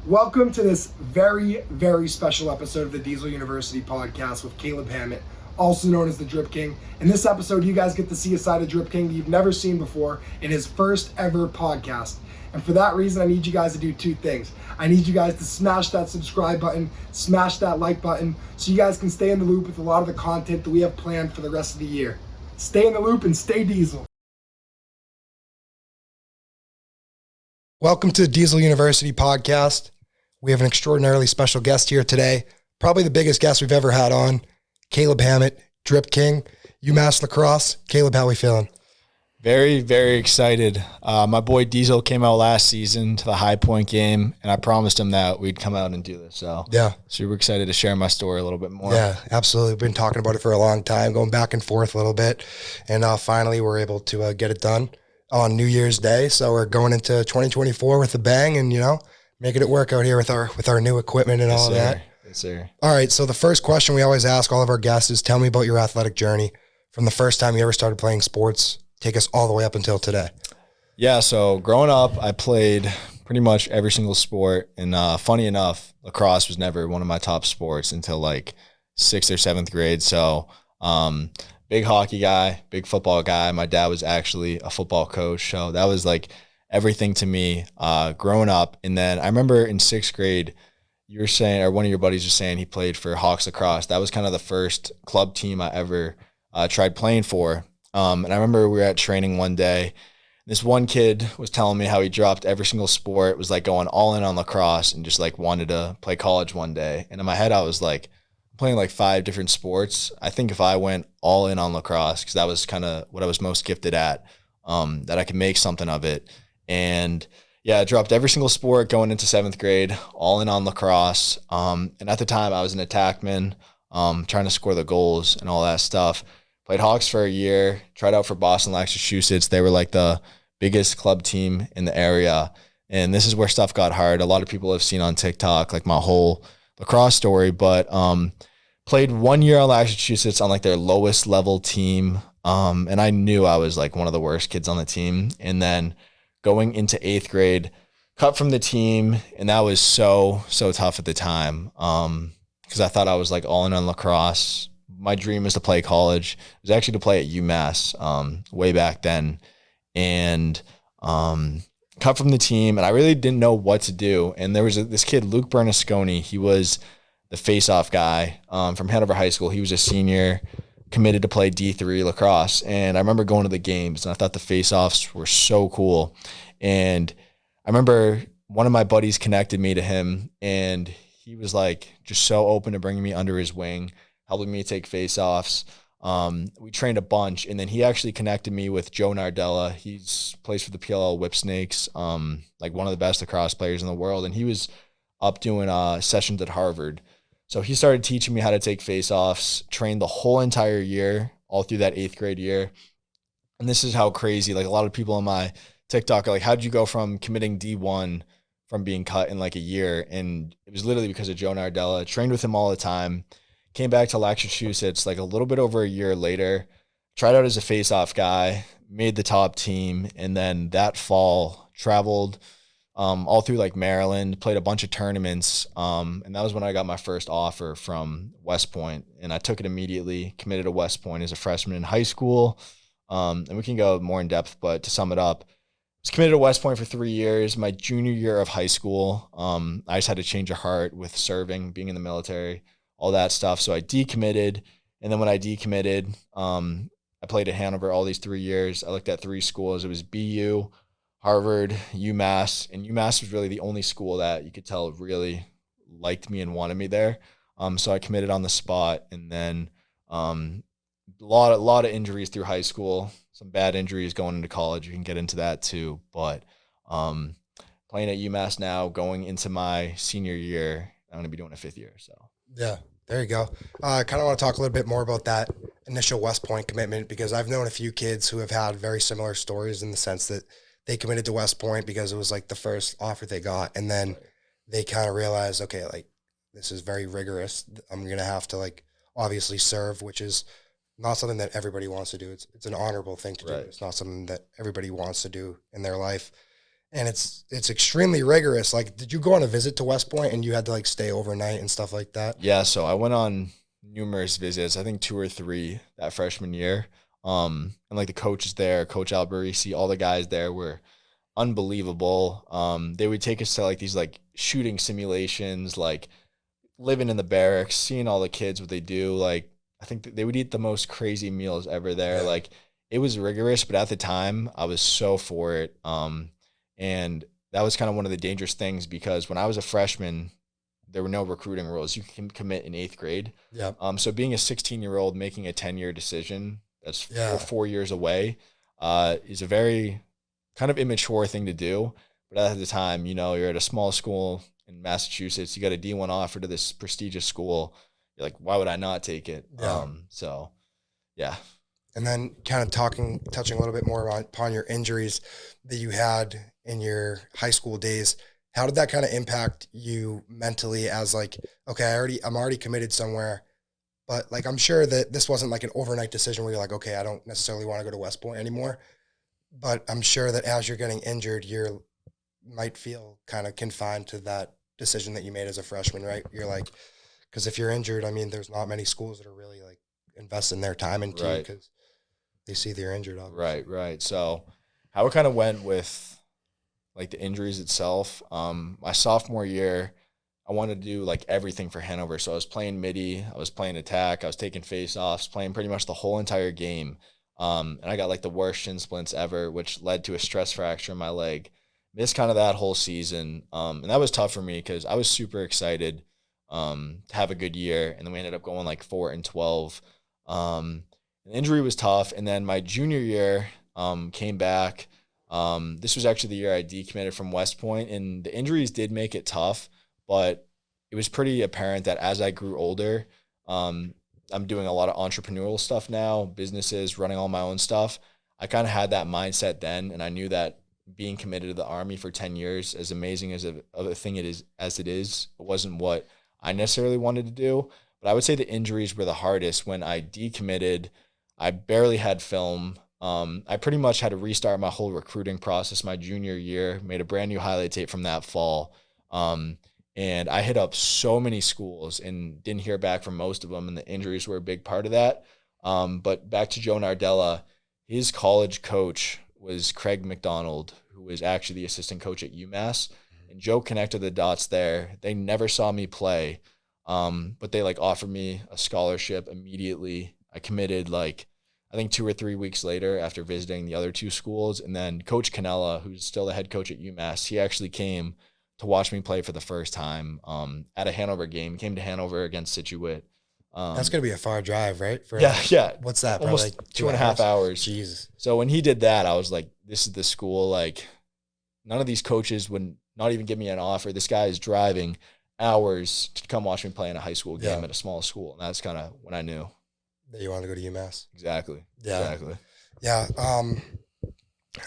Welcome to this very, very special episode of the Diesel University podcast with Caleb Hammett, also known as the Drip King. In this episode, you guys get to see a side of Drip King that you've never seen before in his first ever podcast. And for that reason, I need you guys to do two things. I need you guys to smash that subscribe button, smash that like button, so you guys can stay in the loop with a lot of the content that we have planned for the rest of the year. Stay in the loop and stay Diesel. Welcome to the Diesel University podcast. We have an extraordinarily special guest here today, probably the biggest guest we've ever had on, Caleb Hammett, Drip King, UMass Lacrosse. Caleb, how we feeling? Very, very excited. My boy Diesel came out last season to the High Point game, and I promised him that we'd come out and do this. So Yeah. super excited to share my story a little bit more. Yeah, absolutely. We've been talking about it for a long time, going back and forth a little bit, and finally we're able to get it done on New Year's Day. So we're going into 2024 with a bang, and making it work out here with our new equipment and all of that. Yes, sir. All right, so the first question we always ask all of our guests is, tell me about your athletic journey from the first time you ever started playing sports. Take us all the way up until today. Yeah, so growing up, I played pretty much every single sport. And funny enough, lacrosse was never one of my top sports until like 6th or 7th grade. So big hockey guy, big football guy. My dad was actually a football coach. So that was like everything to me growing up. And then I remember in 6th grade, you were saying, or one of your buddies was saying he played for Hawks Lacrosse. That was kind of the first club team I ever tried playing for. And I remember we were at training one day. This one kid was telling me how he dropped every single sport, was like going all in on lacrosse and just like wanted to play college one day. And in my head, I was like playing like 5 different sports. I think if I went all in on lacrosse, because that was kind of what I was most gifted at, that I could make something of it. And yeah, I dropped every single sport going into 7th grade, all in on lacrosse. And at the time, I was an attackman, trying to score the goals and all that stuff. Played Hawks for a year, tried out for Boston, Massachusetts. They were like the biggest club team in the area. And this is where stuff got hard. A lot of people have seen on TikTok, like my whole lacrosse story, but played 1 year on Massachusetts on like their lowest level team. And I knew I was like one of the worst kids on the team. And then going into 8th grade, cut from the team. And that was so tough at the time. Because I thought I was like all in on lacrosse. My dream was to play college. It was actually to play at UMass way back then. And cut from the team, and I really didn't know what to do. And there was this kid, Luke Bernasconi. He was the face-off guy from Hanover High School. He was a senior, committed to play D3 lacrosse. And I remember going to the games, and I thought the face-offs were so cool. And I remember one of my buddies connected me to him, and he was like just so open to bringing me under his wing, helping me take face-offs. We trained a bunch, and then he actually connected me with Joe Nardella. He's plays for the PLL Whipsnakes, like one of the best lacrosse players in the world, and he was up doing sessions at Harvard. So he started teaching me how to take face-offs, trained the whole entire year, all through that 8th grade year. And this is how crazy, like a lot of people on my TikTok are like, how'd you go from committing D1 from being cut in like a year? And it was literally because of Joe Nardella. Trained with him all the time. Came back to Massachusetts like a little bit over a year later, tried out as a face-off guy, made the top team, and then that fall traveled all through like Maryland, played a bunch of tournaments, and that was when I got my first offer from West Point, and I took it immediately, committed to West Point as a freshman in high school, and we can go more in depth, but to sum it up, I was committed to West Point for 3 years. My junior year of high school, I just had a change of heart with serving, being in the military, all that stuff. So I decommitted. And then when I decommitted, I played at Hanover all these 3 years. I looked at 3 schools. It was BU, Harvard, UMass. And UMass was really the only school that you could tell really liked me and wanted me there. So I committed on the spot. And then a lot of injuries through high school, some bad injuries going into college. You can get into that too. But playing at UMass now, going into my senior year, I'm going to be doing a 5th year. So. Yeah, there you go. I kind of want to talk a little bit more about that initial West Point commitment, because I've known a few kids who have had very similar stories in the sense that they committed to West Point because it was like the first offer they got. And then they kind of realized, okay, like this is very rigorous. I'm going to have to like obviously serve, which is not something that everybody wants to do. It's an honorable thing to do. It's not something that everybody wants to do in their life. And it's extremely rigorous. Like, did you go on a visit to West Point and you had to like stay overnight and stuff like that? Yeah, so I went on numerous visits, I think 2 or 3 that freshman year. And like the coaches there, Coach Alberisi, all the guys there were unbelievable. They would take us to like these like shooting simulations, like living in the barracks, seeing all the kids what they do. Like I think they would eat the most crazy meals ever there. Yeah. Like it was rigorous, but at the time I was so for it. And that was kind of one of the dangerous things because when I was a freshman, there were no recruiting rules. You can commit in 8th grade. Yeah. So being a 16-year-old making a 10-year decision that's Yeah. 4 years away is a very kind of immature thing to do. But at the time, you're at a small school in Massachusetts. You got a D1 offer to this prestigious school. You're like, why would I not take it? Yeah. So, yeah. And then kind of touching a little bit more upon your injuries that you had in your high school days. How did that kind of impact you mentally as like, okay, I'm already committed somewhere, but like, I'm sure that this wasn't like an overnight decision where you're like, okay, I don't necessarily want to go to West Point anymore. But I'm sure that as you're getting injured, you might feel kind of confined to that decision that you made as a freshman, right? You're like, because if you're injured, I mean, there's not many schools that are really like investing their time into you Right. because they see they're injured. Obviously. Right. So how it kind of went with like the injuries itself. My sophomore year, I wanted to do like everything for Hanover. So I was playing midi, I was playing attack, I was taking face-offs, playing pretty much the whole entire game. And I got like the worst shin splints ever, which led to a stress fracture in my leg. Missed kind of that whole season. And that was tough for me because I was super excited to have a good year. And then we ended up going like 4-12. The injury was tough. And then my junior year came back. This was actually the year I decommitted from West Point, and the injuries did make it tough, but it was pretty apparent that as I grew older, I'm doing a lot of entrepreneurial stuff now, businesses, running all my own stuff. I kind of had that mindset then, and I knew that being committed to the Army for 10 years, as amazing as a thing it is, it wasn't what I necessarily wanted to do. But I would say the injuries were the hardest. When I decommitted, I barely had film. I pretty much had to restart my whole recruiting process my junior year, made a brand new highlight tape from that fall. And I hit up so many schools and didn't hear back from most of them, and the injuries were a big part of that. But back to Joe Nardella, his college coach was Craig McDonald, who was actually the assistant coach at UMass. And Joe connected the dots there. They never saw me play, but they like offered me a scholarship immediately. I committed like I think 2 or 3 weeks later after visiting the other 2 schools. And then Coach Canella, who's still the head coach at UMass, he actually came to watch me play for the first time at a Hanover game. He came to Hanover against Scituate. That's going to be a far drive, right? Yeah. What's that? Almost Probably like 2.5 hours. Jesus. So when he did that, I was like, this is the school. Like, none of these coaches would not even give me an offer. This guy is driving hours to come watch me play in a high school game at a small school. And that's kind of when I knew that you wanted to go to UMass. Exactly. Yeah. Exactly. Yeah.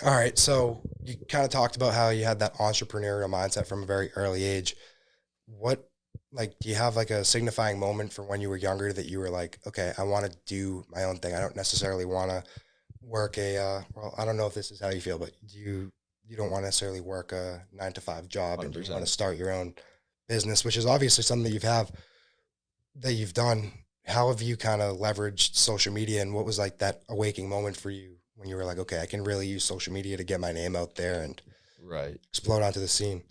All right. So you kind of talked about how you had that entrepreneurial mindset from a very early age. Do you have like a signifying moment from when you were younger that you were like, okay, I want to do my own thing. I don't necessarily want to work well, I don't know if this is how you feel, but you don't want to necessarily work a 9-to-5 job 100%. And you want to start your own business, which is obviously something that you've done. How have you kind of leveraged social media, and what was like that awakening moment for you when you were like, okay, I can really use social media to get my name out there and explode onto the scene?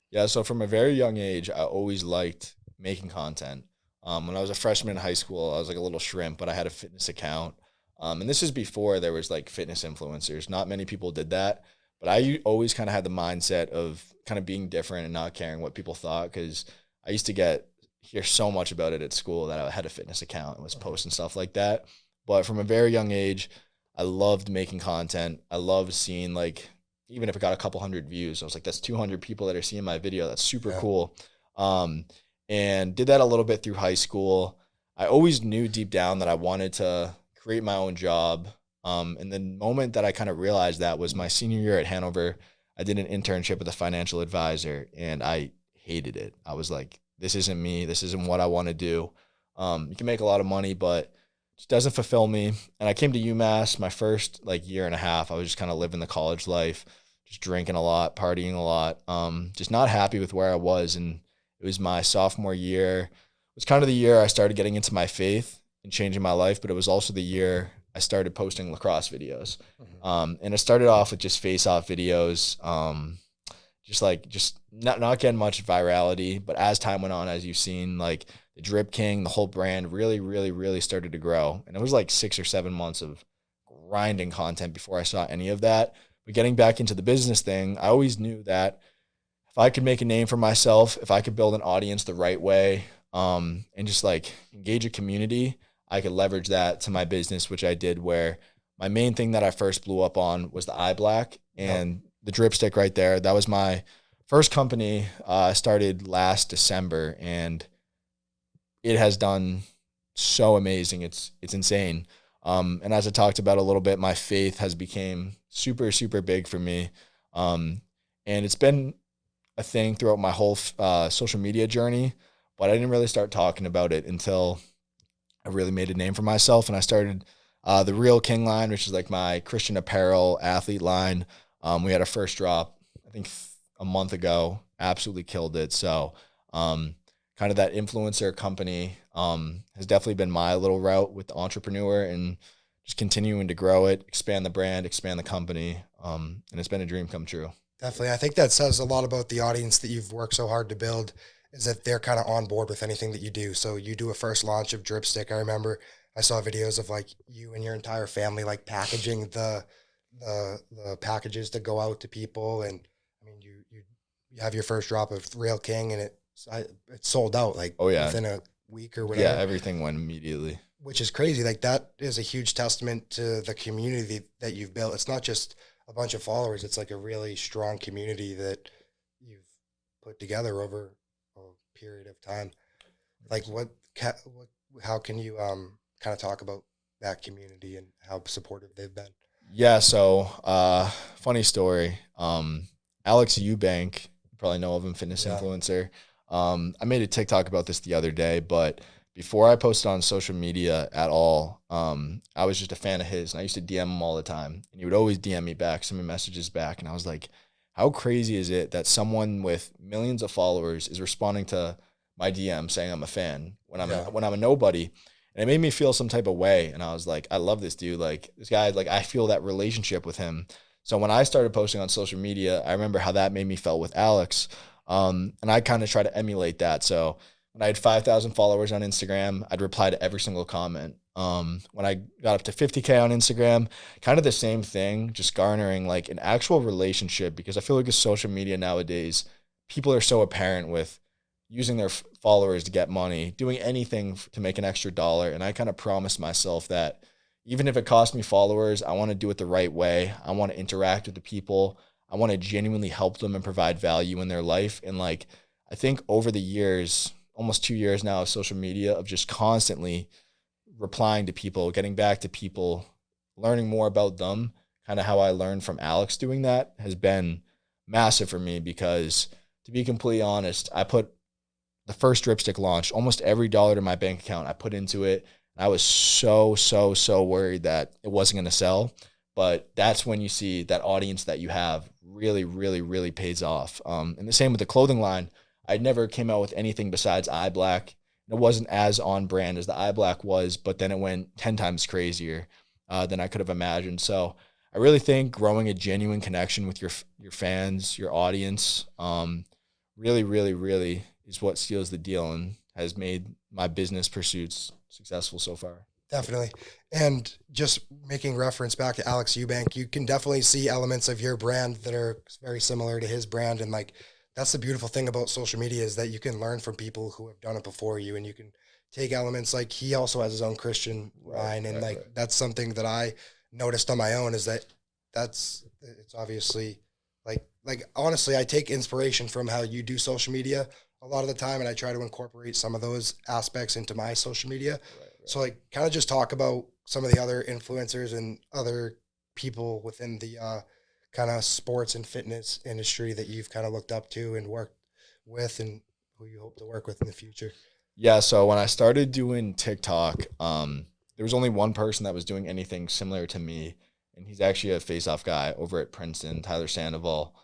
Yeah, so from a very young age, I always liked making content. When I was a freshman in high school, I was like a little shrimp, but I had a fitness account. And this is before there was like fitness influencers. Not many people did that, but I always kind of had the mindset of kind of being different and not caring what people thought, because I used to hear so much about it at school that I had a fitness account and was posting stuff like that. But from a very young age, I loved making content. I loved seeing, like, even if it got a couple hundred views, I was like, that's 200 people that are seeing my video. That's super cool. And did that a little bit through high school. I always knew deep down that I wanted to create my own job. And the moment that I kind of realized that was my senior year at Hanover. I did an internship with a financial advisor, and I hated it. I was like, this isn't me. This isn't what I want to do. You can make a lot of money, but it just doesn't fulfill me. And I came to UMass my first like year and a half. I was just kind of living the college life, just drinking a lot, partying a lot, just not happy with where I was. And it was my sophomore year. It was kind of the year I started getting into my faith and changing my life, but it was also the year I started posting lacrosse videos. And it started off with just face-off videos, just not getting much virality. But as time went on, as you've seen, like the Drip King, the whole brand really, really, really started to grow. And it was like 6 or 7 months of grinding content before I saw any of that. But getting back into the business thing, I always knew that if I could make a name for myself, if I could build an audience the right way, and just like engage a community, I could leverage that to my business, which I did, where my main thing that I first blew up on was the eye black and the drip stick right there. That was my first company. I started last December, and it has done so amazing. It's insane. And as I talked about a little bit, my faith has become super, super big for me. And it's been a thing throughout my whole social media journey, but I didn't really start talking about it until I really made a name for myself. And I started the Real King line, which is like my Christian apparel athlete line. We had a first drop, I think a month ago, absolutely killed it. So kind of that influencer company has definitely been my little route with the entrepreneur, and just continuing to grow it, expand the brand, expand the company. And it's been a dream come true. Definitely. I think that says a lot about the audience that you've worked so hard to build, is that they're kind of on board with anything that you do. So you do a first launch of Dripstick. I remember I saw videos of like you and your entire family like packaging the packages that go out to people. And I mean, you have your first drop of Real King, and it sold out like within a week or whatever. Yeah, everything went immediately. Which is crazy. Like that is a huge testament to the community that you've built. It's not just a bunch of followers. It's like a really strong community that you've put together over a period of time. Like how can you kind of talk about that community and how supportive they've been? Yeah. So, funny story. Alex Eubank, you probably know of him, fitness influencer. I made a TikTok about this the other day, but before I posted on social media at all, I was just a fan of his, and I used to DM him all the time, and he would always DM me back, send me messages back, and I was like, how crazy is it that someone with millions of followers is responding to my DM saying I'm a fan when I'm a nobody? And it made me feel some type of way, and I was like, I love this dude. Like, this guy, like, I feel that relationship with him. So when I started posting on social media, I remember how that made me feel with Alex, and I kind of try to emulate that. So when I had 5,000 followers on Instagram, I'd reply to every single comment. When I got up to 50K on Instagram, kind of the same thing, just garnering like an actual relationship, because I feel like with social media nowadays, people are so apparent with using their followers to get money, doing anything to make an extra dollar. And I kind of promised myself that even if it cost me followers, I want to do it the right way. I want to interact with the people. I want to genuinely help them and provide value in their life. And like, I think over the years, almost 2 years now of social media, of just constantly replying to people, getting back to people, learning more about them, kind of how I learned from Alex doing that, has been massive for me. Because to be completely honest, I put the first Dripstick launch, almost every dollar to my bank account I put into it. I was so worried that it wasn't going to sell. But that's when you see that audience that you have really, really, really pays off. And the same with the clothing line. I never came out with anything besides eye black. It wasn't as on brand as the eye black was, but then it went 10 times crazier than I could have imagined. So I really think growing a genuine connection with your fans, your audience, really, really, really is what seals the deal and has made my business pursuits successful so far. Definitely. And just making reference back to Alex Eubank, you can definitely see elements of your brand that are very similar to his brand. And like, that's the beautiful thing about social media, is that you can learn from people who have done it before you, and you can take elements. Like, he also has his own Christian line. And that's something that I noticed on my own, is that it's obviously like, honestly, I take inspiration from how you do social media a lot of the time, and I try to incorporate some of those aspects into my social media. Right. So like, kind of just talk about some of the other influencers and other people within the kind of sports and fitness industry that you've kind of looked up to and worked with, and who you hope to work with in the future. Yeah. So when I started doing TikTok, there was only one person that was doing anything similar to me, and he's actually a face-off guy over at Princeton, Tyler Sandoval.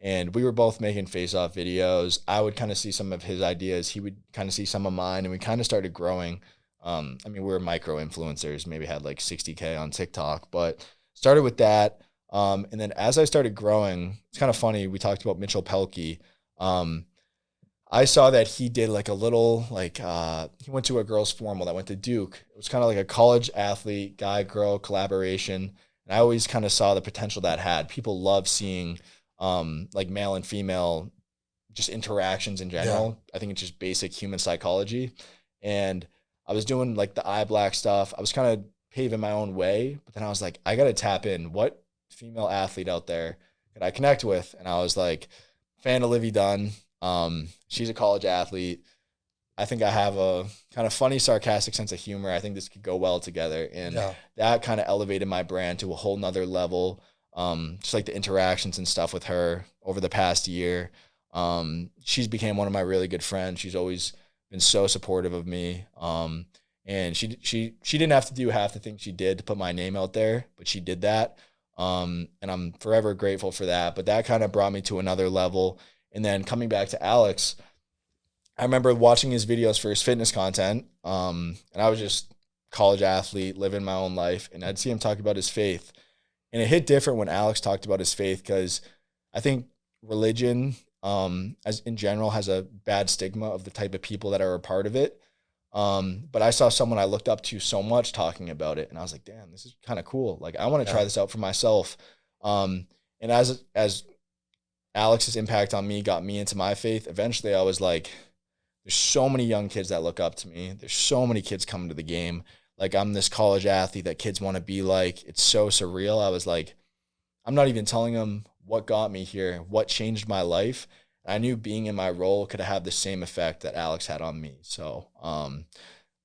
And we were both making face-off videos. I would kind of see some of his ideas. He would kind of see some of mine, and we kind of started growing. I mean, we were micro influencers, maybe had like 60K on TikTok, but started with that. And then as I started growing, it's kind of funny. We talked about Mitchell Pelkey. I saw that he did like a little, like, he went to a girls' formal that went to Duke. It was kind of like a college athlete, guy, girl collaboration. And I always kind of saw the potential that had. People love seeing like male and female just interactions in general. I think it's just basic human psychology. And I was doing like the eye black stuff. I was kind of paving my own way, but then I was like, I got to tap in. What female athlete out there could I connect with? And I was like, fan of Livy Dunn. She's a college athlete. I think I have a kind of funny, sarcastic sense of humor. I think this could go well together. And that kind of elevated my brand to a whole nother level. Just like the interactions and stuff with her over the past year. She's became one of my really good friends. She's always been so supportive of me. And she didn't have to do half the things she did to put my name out there, but she did that. And I'm forever grateful for that. But that kind of brought me to another level. And then coming back to Alex, I remember watching his videos for his fitness content. And I was just college athlete, living my own life. And I'd see him talk about his faith. And it hit different when Alex talked about his faith, because I think religion, as in general, has a bad stigma of the type of people that are a part of it. But I saw someone I looked up to so much talking about it, and I was like, damn, this is kind of cool. Like, I want to try this out for myself. And as Alex's impact on me got me into my faith, eventually I was like, there's so many young kids that look up to me. There's so many kids coming to the game. Like, I'm this college athlete that kids want to be like. It's so surreal. I was like, I'm not even telling them what got me here, what changed my life. I knew being in my role could have the same effect that Alex had on me. So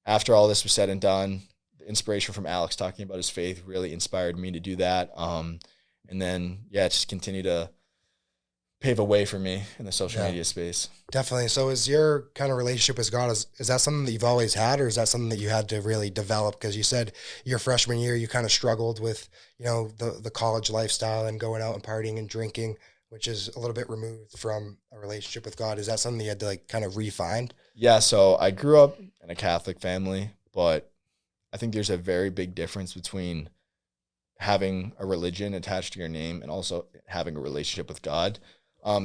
after all this was said and done, the inspiration from Alex talking about his faith really inspired me to do that. And then, just continue to pave a way for me in the social media space. Definitely. So is your kind of relationship with God, is that something that you've always had, or is that something that you had to really develop? Because you said your freshman year, you kind of struggled with, the college lifestyle and going out and partying and drinking, which is a little bit removed from a relationship with God. Is that something you had to like kind of refine? Yeah. So I grew up in a Catholic family, but I think there's a very big difference between having a religion attached to your name and also having a relationship with God.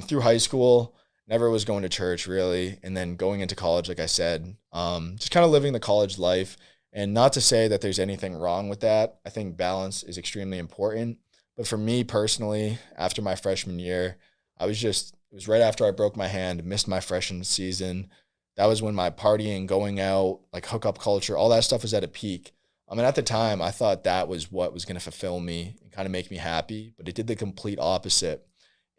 Through high school, never was going to church really. And then going into college, like I said, just kind of living the college life. And not to say that there's anything wrong with that. I think balance is extremely important. But for me personally, after my freshman year, it was right after I broke my hand, missed my freshman season. That was when my partying, going out, like hookup culture, all that stuff was at a peak. I mean, at the time, I thought that was what was going to fulfill me and kind of make me happy, but it did the complete opposite.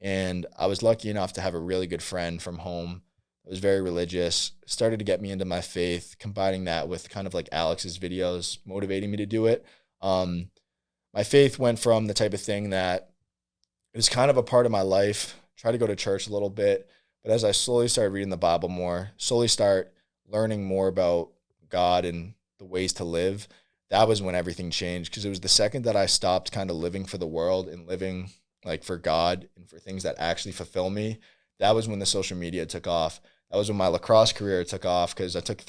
And I was lucky enough to have a really good friend from home that was very religious, started to get me into my faith, combining that with kind of like Alex's videos, motivating me to do it. My faith went from the type of thing that it was kind of a part of my life, try to go to church a little bit, but as I slowly started reading the Bible more, slowly start learning more about God and the ways to live, that was when everything changed, because it was the second that I stopped kind of living for the world and living like for God and for things that actually fulfill me. That was when the social media took off. That was when my lacrosse career took off, because I took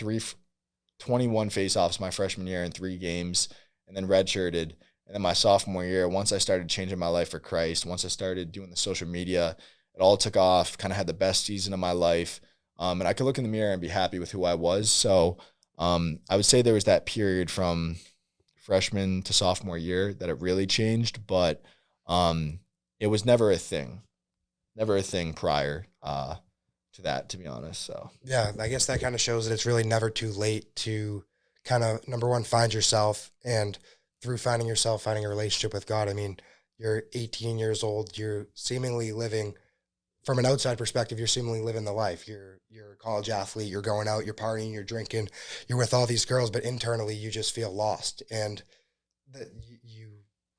21 face-offs my freshman year in 3 games and then redshirted. And then my sophomore year, once I started changing my life for Christ, once I started doing the social media, it all took off, kind of had the best season of my life. And I could look in the mirror and be happy with who I was. So I would say there was that period from freshman to sophomore year that it really changed, but it was never a thing prior to that, to be honest. So yeah, I guess that kind of shows that it's really never too late to kind of, number one, find yourself, and through finding yourself, finding a relationship with God. I mean, you're 18 years old, you're seemingly living, from an outside perspective, you're seemingly living the life. You're a college athlete, you're going out, you're partying, you're drinking, you're with all these girls, but internally you just feel lost. And that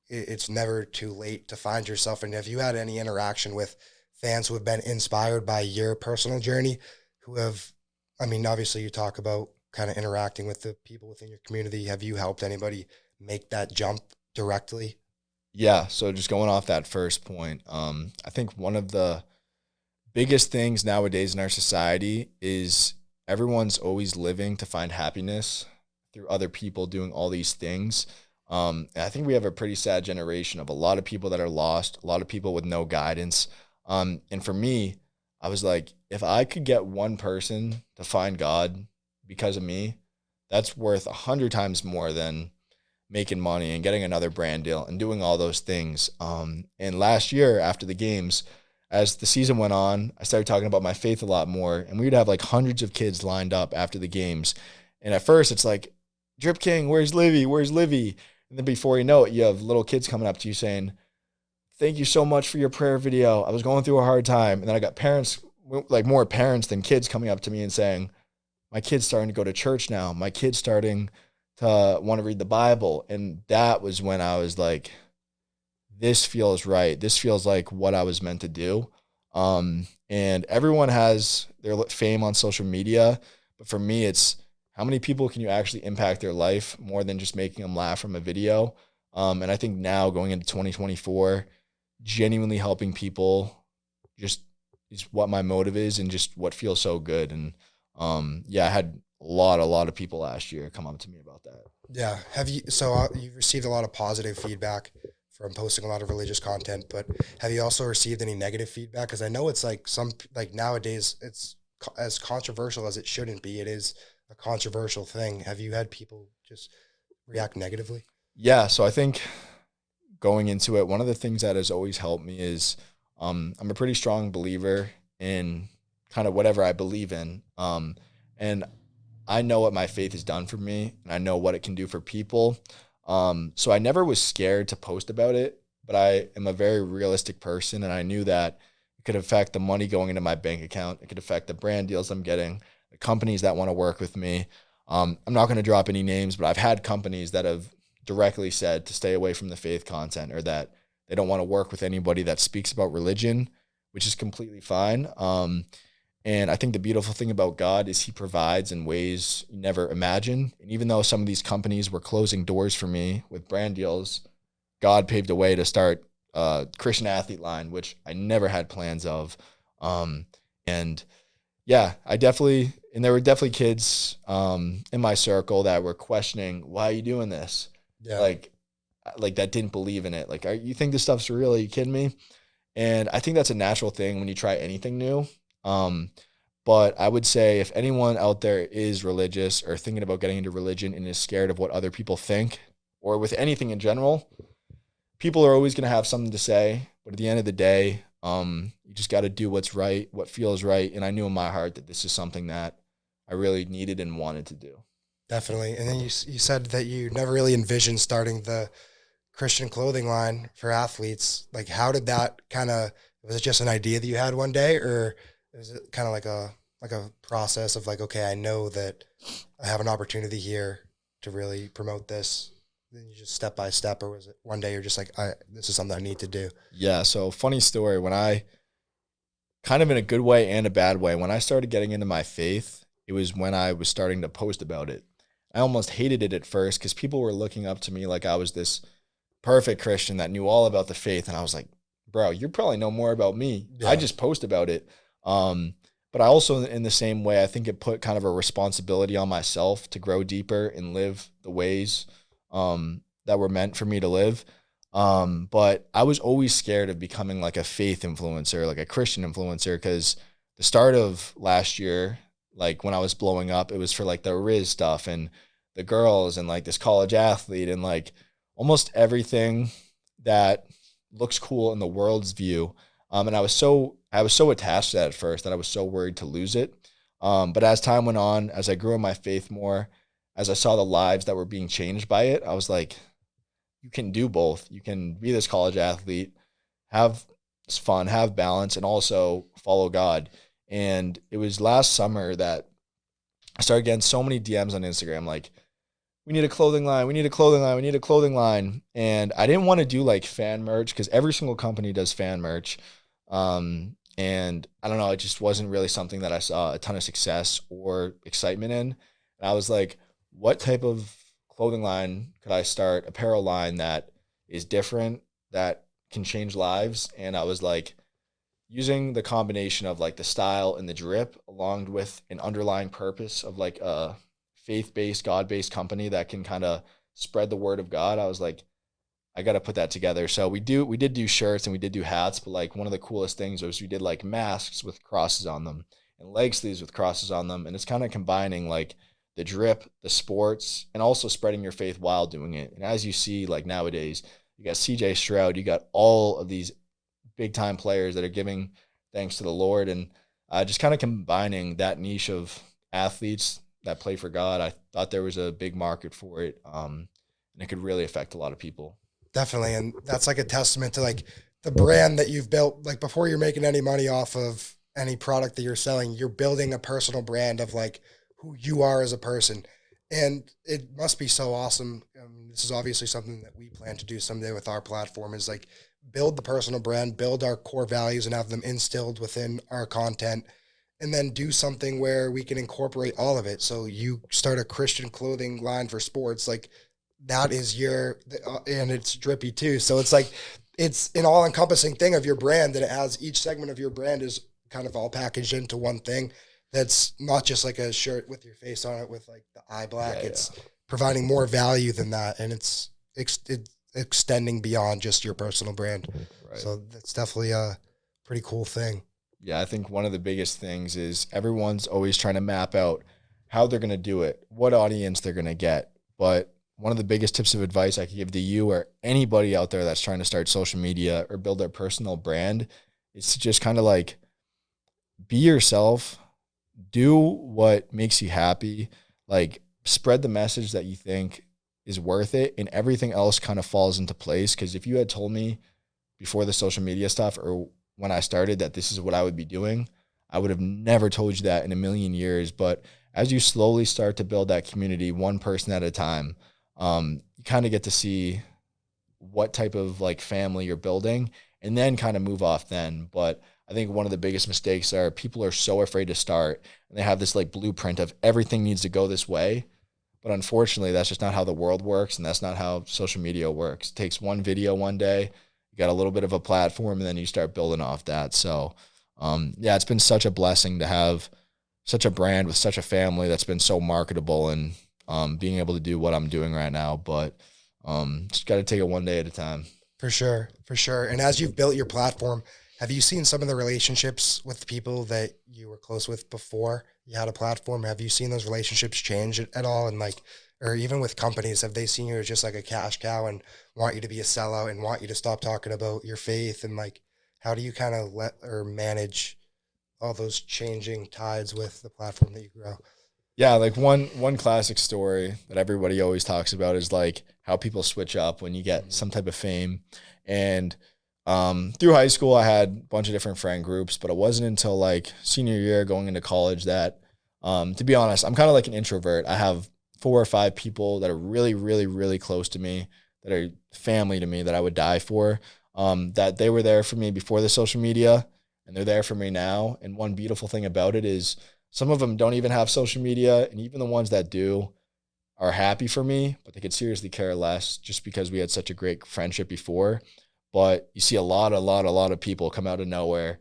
it's never too late to find yourself. And if you had any interaction with fans who have been inspired by your personal journey, who have, I mean, obviously you talk about kind of interacting with the people within your community. Have you helped anybody make that jump directly? Yeah. So just going off that first point, I think one of the biggest things nowadays in our society is everyone's always living to find happiness through other people doing all these things. And I think we have a pretty sad generation of a lot of people that are lost, a lot of people with no guidance. And for me, I was like, if I could get one person to find God because of me, that's worth 100 times more than making money and getting another brand deal and doing all those things. And last year after the games, as the season went on, I started talking about my faith a lot more, and we would have like hundreds of kids lined up after the games. And at first it's like, Drip King, where's Livy? Where's Livy? And then before you know it, you have little kids coming up to you saying, thank you so much for your prayer video. I was going through a hard time. And then I got parents, like more parents than kids, coming up to me and saying, my kid's starting to go to church now. My kid's starting to want to read the Bible. And that was when I was like, this feels right. This feels like what I was meant to do. And everyone has their fame on social media. But for me, it's how many people can you actually impact their life more than just making them laugh from a video. And I think now going into 2024, genuinely helping people just is what my motive is and just what feels so good. And yeah, I had a lot of people last year come up to me about that. Yeah. You've received a lot of positive feedback from posting a lot of religious content, but have you also received any negative feedback? Because I know it's like nowadays it's as controversial as it shouldn't be. It is a controversial thing. Have you had people just react negatively? Yeah. So I think going into it, one of the things that has always helped me is I'm a pretty strong believer in kind of whatever I believe in. And I know what my faith has done for me, and I know what it can do for people. So I never was scared to post about it, but I am a very realistic person, and I knew that it could affect the money going into my bank account. It could affect the brand deals I'm getting, the companies that want to work with me. I'm not going to drop any names, but I've had companies that have directly said to stay away from the faith content, or that they don't want to work with anybody that speaks about religion, which is completely fine. And I think the beautiful thing about God is he provides in ways you never imagine. And even though some of these companies were closing doors for me with brand deals, God paved a way to start a Christian athlete line, which I never had plans of. And yeah, there were definitely kids in my circle that were questioning, why are you doing this? Yeah. Like that didn't believe in it. Like, you think this stuff's real? Are you kidding me? And I think that's a natural thing when you try anything new. But I would say if anyone out there is religious or thinking about getting into religion and is scared of what other people think, or with anything in general, people are always going to have something to say. But at the end of the day, you just got to do what's right, what feels right. And I knew in my heart that this is something that I really needed and wanted to do. Definitely. And then you said that you never really envisioned starting the Christian clothing line for athletes. Like, how did that was it just an idea that you had one day, or is it kind of like a process of like, okay, I know that I have an opportunity here to really promote this? Then you just step by step, or was it one day you're just like, this is something I need to do? Yeah. So funny story, when I kind of in a good way and a bad way, when I started getting into my faith, it was when I was starting to post about it. I almost hated it at first because people were looking up to me like I was this perfect Christian that knew all about the faith. And I was like, bro, you probably know more about me. Yeah. I just post about it. But I also, in the same way, I think it put kind of a responsibility on myself to grow deeper and live the ways that were meant for me to live. But I was always scared of becoming like a faith influencer, like a Christian influencer, because the start of last year, like when I was blowing up, it was for like the Riz stuff and the girls and like this college athlete and like almost everything that looks cool in the world's view. And I was so attached to that at first that I was so worried to lose it. But as time went on, as I grew in my faith more, as I saw the lives that were being changed by it, I was like, you can do both. You can be this college athlete, have fun, have balance, and also follow God. And it was last summer that I started getting so many DMs on Instagram, like, we need a clothing line, we need a clothing line, we need a clothing line. And I didn't want to do like fan merch because every single company does fan merch. And I don't know, it just wasn't really something that I saw a ton of success or excitement in. And I was like, what type of clothing line could I start, apparel line that is different that can change lives. And I was like, using the combination of like the style and the drip along with an underlying purpose of like a faith-based, God-based company that can kind of spread the word of God. I was like, I got to put that together. So we did do shirts and we did do hats, but like one of the coolest things was we did like masks with crosses on them and leg sleeves with crosses on them. And it's kind of combining like the drip, the sports, and also spreading your faith while doing it. And as you see, like nowadays, you got CJ Stroud, you got all of these big time players that are giving thanks to the Lord, and just kind of combining that niche of athletes that play for God. I thought there was a big market for it, and it could really affect a lot of people. Definitely. And that's like a testament to like the brand that you've built. Like before you're making any money off of any product that you're selling, you're building a personal brand of like who you are as a person. And it must be so awesome. This is obviously something that we plan to do someday with our platform, is like build the personal brand, build our core values and have them instilled within our content, and then do something where we can incorporate all of it. So you start a Christian clothing line for sports, like that is and it's drippy too. So it's like, it's an all encompassing thing of your brand, that it has each segment of your brand is kind of all packaged into one thing. That's not just like a shirt with your face on it with like the eye black. Yeah, it's providing more value than that. And it's extending beyond just your personal brand. Right. So that's definitely a pretty cool thing. Yeah, I think one of the biggest things is everyone's always trying to map out how they're going to do it, what audience they're going to get. But one of the biggest tips of advice I could give to you or anybody out there that's trying to start social media or build their personal brand is to just kind of like be yourself, do what makes you happy, like spread the message that you think is worth it, and everything else kind of falls into place. Because if you had told me before the social media stuff or when I started that this is what I would be doing, I would have never told you that in a million years. But as you slowly start to build that community, one person at a time, you kind of get to see what type of like family you're building and then kind of move off then. But I think one of the biggest mistakes are people are so afraid to start and they have this like blueprint of everything needs to go this way. But unfortunately, that's just not how the world works, and that's not how social media works. It takes one video one day, you got a little bit of a platform, and then you start building off that. So, yeah, it's been such a blessing to have such a brand with such a family that's been so marketable, and being able to do what I'm doing right now. But just got to take it one day at a time. For sure. For sure. And as you've built your platform, have you seen some of the relationships with the people that you were close with before you had a platform? Have you seen those relationships change at all? And like, or even with companies, have they seen you as just like a cash cow and want you to be a sellout and want you to stop talking about your faith? And like, how do you kind of let or manage all those changing tides with the platform that you grow? Yeah, like one classic story that everybody always talks about is like how people switch up when you get some type of fame. And through high school, I had a bunch of different friend groups, but it wasn't until like senior year going into college that, to be honest, I'm kind of like an introvert. I have 4 or 5 people that are really, really, really close to me, that are family to me, that I would die for, that they were there for me before the social media, and they're there for me now. And one beautiful thing about it is some of them don't even have social media, and even the ones that do are happy for me, but they could seriously care less just because we had such a great friendship before. But you see a lot of people come out of nowhere.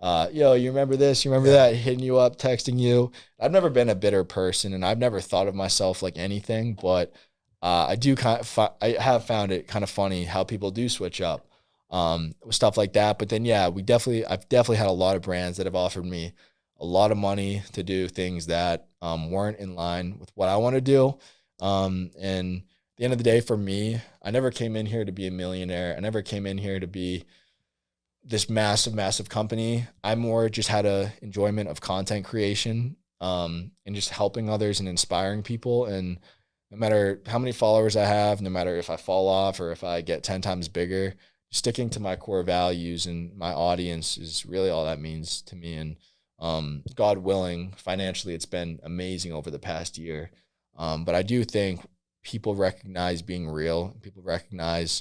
Yo, you remember this? You remember that? Hitting you up, texting you. I've never been a bitter person, and I've never thought of myself like anything. But I do I have found it kind of funny how people do switch up with stuff like that. But then, yeah, I've definitely had a lot of brands that have offered me a lot of money to do things that weren't in line with what I want to do. And the end of the day, for me, I never came in here to be a millionaire. I never came in here to be this massive company. I more just had a enjoyment of content creation, and just helping others and inspiring people. And no matter how many followers I have, no matter if I fall off or if I get 10 times bigger, sticking to my core values and my audience is really all that means to me. And God willing, financially, it's been amazing over the past year. But I do think people recognize being real. People recognize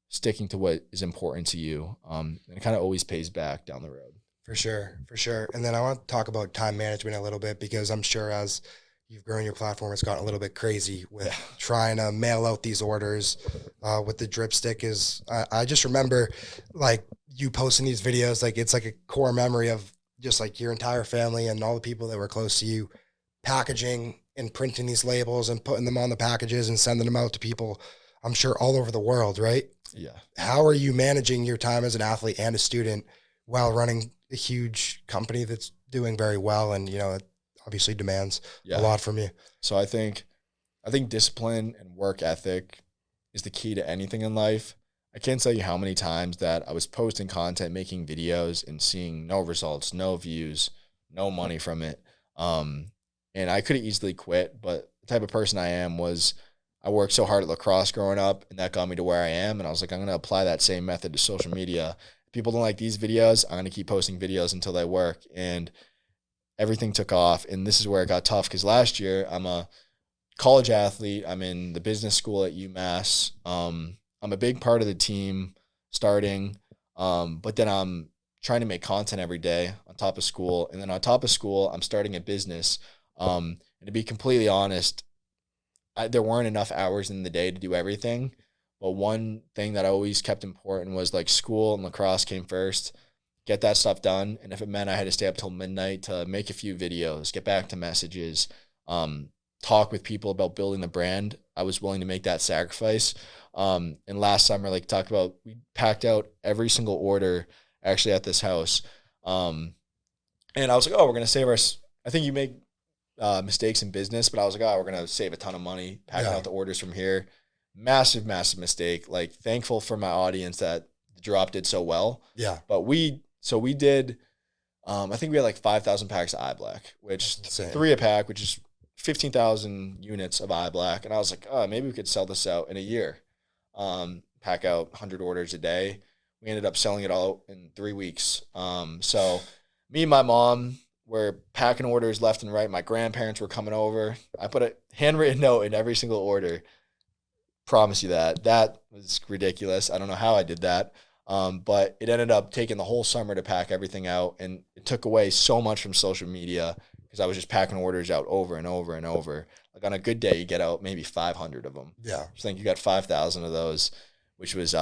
sticking to what is important to you. And it kind of always pays back down the road. For sure. And then I want to talk about time management a little bit, because I'm sure as you've grown your platform. It's gotten a little bit crazy with trying to mail out these orders with the drip stick. I just remember like you posting these videos, like it's like a core memory of just like your entire family and all the people that were close to you packaging and printing these labels and putting them on the packages and sending them out to people, I'm sure all over the world, right? Yeah. How are you managing your time as an athlete and a student while running a huge company that's doing very well and, you know, it obviously demands a lot from you? So I think discipline and work ethic is the key to anything in life. I can't tell you how many times that I was posting content, making videos, and seeing no results, no views, no money from it. And I could have easily quit, but the type of person I am was I worked so hard at lacrosse growing up, and that got me to where I am. And I was like, I'm going to apply that same method to social media. If people don't like these videos, I'm going to keep posting videos until they work. And everything took off. And this is where it got tough because last year I'm a college athlete. I'm in the business school at UMass. I'm a big part of the team starting, but then I'm trying to make content every day on top of school. And then on top of school, I'm starting a business. And to be completely honest, there weren't enough hours in the day to do everything. But one thing that I always kept important was like school and lacrosse came first. Get that stuff done. And if it meant I had to stay up till midnight to make a few videos, get back to messages, talk with people about building the brand, I was willing to make that sacrifice. And last summer, like talked about, we packed out every single order actually at this house. And I was like, oh, we're going to save I think you make mistakes in business, but I was like, oh, we're going to save a ton of money packing out the orders from here. Massive mistake. Like thankful for my audience that the drop did so well. Yeah. But we did, I think we had like 5,000 packs of eye black, which Insane. 3 a pack, which is 15,000 units of eye black. And I was like, oh, maybe we could sell this out in a year. Pack out 100 orders a day. We ended up selling it all in 3 weeks. So me and my mom were packing orders left and right. My grandparents were coming over. I put a handwritten note in every single order. Promise you that. That was ridiculous. I don't know how I did that. But it ended up taking the whole summer to pack everything out. And it took away so much from social media because I was just packing orders out over and over and over. Like on a good day, you get out maybe 500 of them. Yeah. I think you got 5,000 of those, which was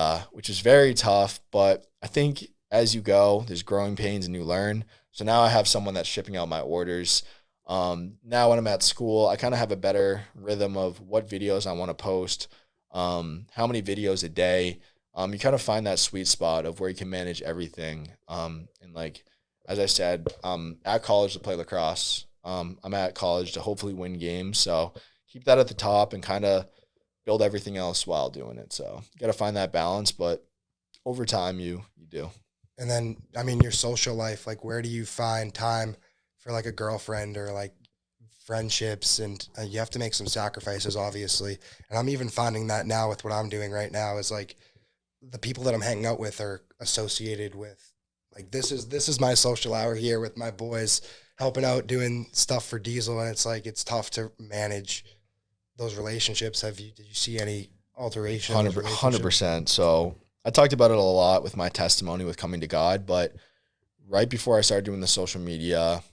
very tough. But I think as you go, there's growing pains and you learn. So now I have someone that's shipping out my orders. Now when I'm at school, I kind of have a better rhythm of what videos I want to post, how many videos a day. You kind of find that sweet spot of where you can manage everything. And like, as I said, at college to play lacrosse. I'm at college to hopefully win games. So keep that at the top and kind of build everything else while doing it. So you got to find that balance, but over time you do. And then, I mean, your social life, like where do you find time for like a girlfriend or like friendships? And you have to make some sacrifices, obviously. And I'm even finding that now with what I'm doing right now is like the people that I'm hanging out with are associated with like, this is my social hour here with my boys helping out, doing stuff for Diesel. And it's like, it's tough to manage those relationships. Did you see any alteration? 100%. So I talked about it a lot with my testimony with coming to God, but right before I started doing the social media,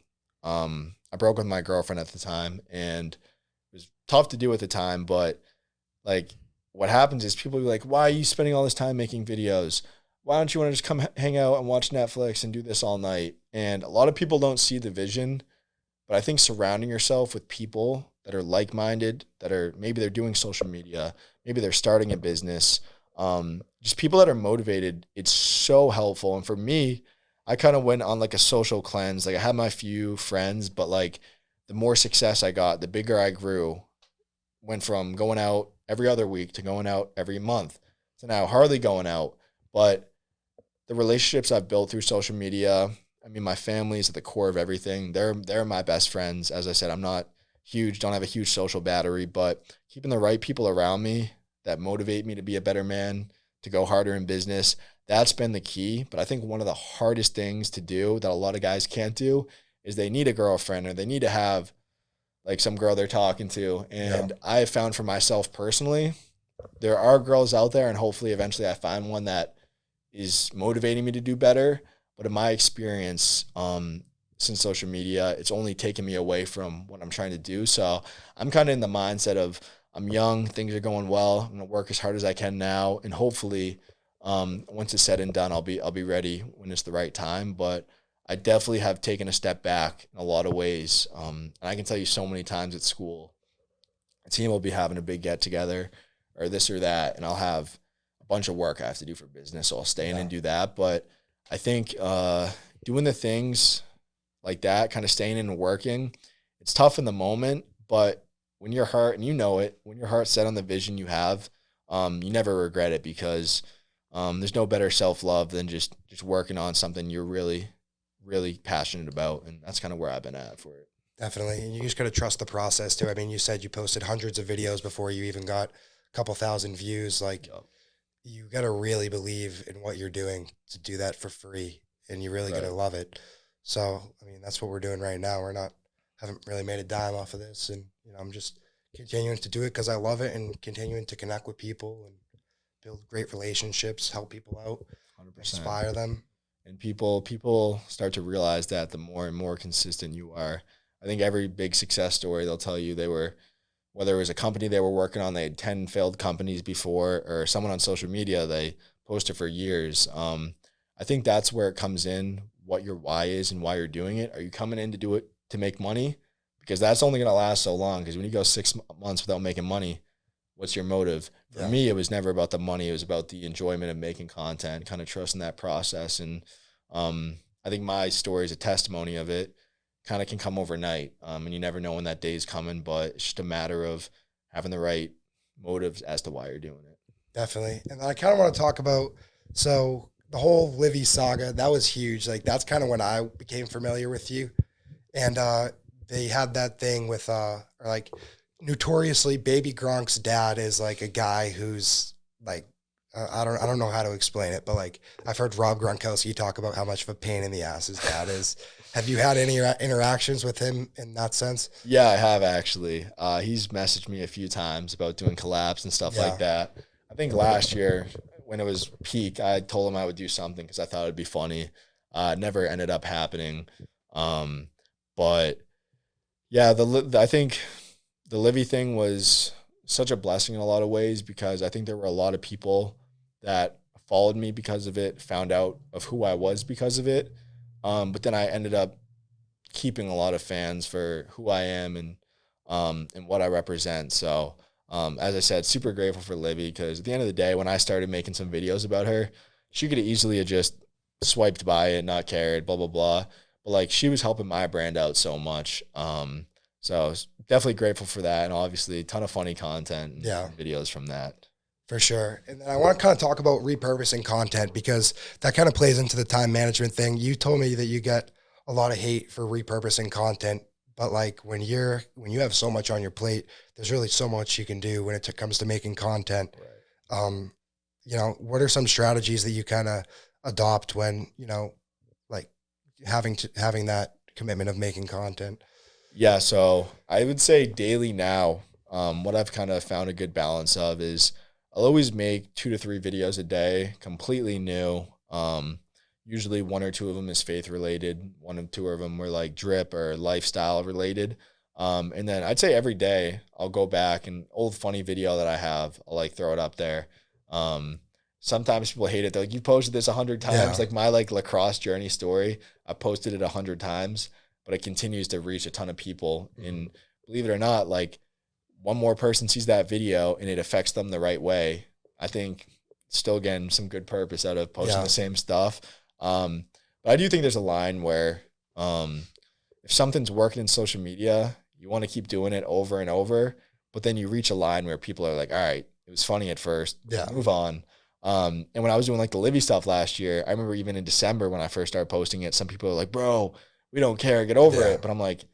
I broke with my girlfriend at the time, and it was tough to do at the time, but like what happens is people be like, why are you spending all this time making videos? Why don't you want to just come hang out and watch Netflix and do this all night? And a lot of people don't see the vision, but I think surrounding yourself with people that are like-minded, that are maybe they're doing social media, maybe they're starting a business, just people that are motivated, it's so helpful. And for me, I kind of went on like a social cleanse. Like I had my few friends, but like the more success I got, the bigger I grew. Went from going out every other week to going out every month to now hardly going out. But the relationships I've built through social media, I mean, my family is at the core of everything. They're my best friends. As I said, I'm not huge, don't have a huge social battery, but keeping the right people around me that motivate me to be a better man, to go harder in business, that's been the key. But I think one of the hardest things to do that a lot of guys can't do is they need a girlfriend or they need to have like some girl they're talking to. And I have found for myself personally, there are girls out there, and hopefully eventually I find one that is motivating me to do better. But in my experience, since social media, it's only taken me away from what I'm trying to do. So I'm kind of in the mindset of I'm young, things are going well. I'm gonna work as hard as I can now, and hopefully, once it's said and done, I'll be ready when it's the right time. But I definitely have taken a step back in a lot of ways. And I can tell you so many times at school, a team will be having a big get together or this or that, and I'll have a bunch of work I have to do for business, so I'll stay in and do that. But I think doing the things like that, kind of staying in and working, it's tough in the moment, but when your heart, and you know it, when your heart's set on the vision you have, you never regret it, because there's no better self-love than just working on something you're really, really passionate about. And that's kind of where I've been at for it. Definitely. And you just got to trust the process too. I mean, you said you posted hundreds of videos before you even got a couple thousand views. Like, you got to really believe in what you're doing to do that for free, and you really got to love it. So, I mean, that's what we're doing right now. Haven't really made a dime off of this. And, I'm just continuing to do it because I love it, and continuing to connect with people and build great relationships, help people out, 100%. Inspire them. And people start to realize that the more and more consistent you are. I think every big success story, they'll tell you whether it was a company they were working on, they had 10 failed companies before, or someone on social media, they posted for years. I think that's where it comes in, what your why is and why you're doing it. Are you coming in to do it to make money? Because that's only going to last so long, because when you go 6 months without making money, what's your motive? For me, it was never about the money. It was about the enjoyment of making content, kind of trusting that process. And I think my story is a testimony of it. Kind of can come overnight, and you never know when that day is coming, but it's just a matter of having the right motives as to why you're doing it. Definitely. And I kind of want to talk about, so the whole Livy saga, that was huge. Like, that's kind of when I became familiar with you. And they had that thing with, like, notoriously Baby Gronk's dad is like a guy who's like, I don't know how to explain it, but like, I've heard Rob Gronkowski talk about how much of a pain in the ass his dad is. Have you had any interactions with him in that sense? Yeah, I have actually. He's messaged me a few times about doing collabs and stuff like that. I think last year when it was peak, I told him I would do something because I thought it'd be funny. It never ended up happening. But yeah, I think the Livy thing was such a blessing in a lot of ways, because I think there were a lot of people that followed me because of it, found out of who I was because of it. But then I ended up keeping a lot of fans for who I am and what I represent. So, as I said, super grateful for Livy, because at the end of the day, when I started making some videos about her, she could have easily have just swiped by it, not cared, blah, blah, blah. But like, she was helping my brand out so much. So I was definitely grateful for that. And obviously a ton of funny content and videos from that. For sure. And then I want to kind of talk about repurposing content, because that kind of plays into the time management thing. You told me that you get a lot of hate for repurposing content, but like when you have so much on your plate, there's really so much you can do when it comes to making content. Right. What are some strategies that you kind of adopt when, like having that commitment of making content? Yeah. So I would say daily now, what I've kind of found a good balance of is I'll always make 2 to 3 videos a day, completely new. Usually 1 or 2 of them is faith related. 1 or 2 of them were like drip or lifestyle related. And then I'd say every day I'll go back and old funny video that I have, I'll like throw it up there. Sometimes people hate it. They're like, you posted this 100 times. Yeah. Like my like lacrosse journey story, I posted it 100 times, but it continues to reach a ton of people. Mm-hmm. And believe it or not, like, one more person sees that video and it affects them the right way, I think still getting some good purpose out of posting the same stuff. But I do think there's a line where if something's working in social media, you want to keep doing it over and over, but then you reach a line where people are like, all right, it was funny at first, move on. And when I was doing like the Livy stuff last year, I remember even in December when I first started posting it, some people were like, bro, we don't care, get over it. But I'm like,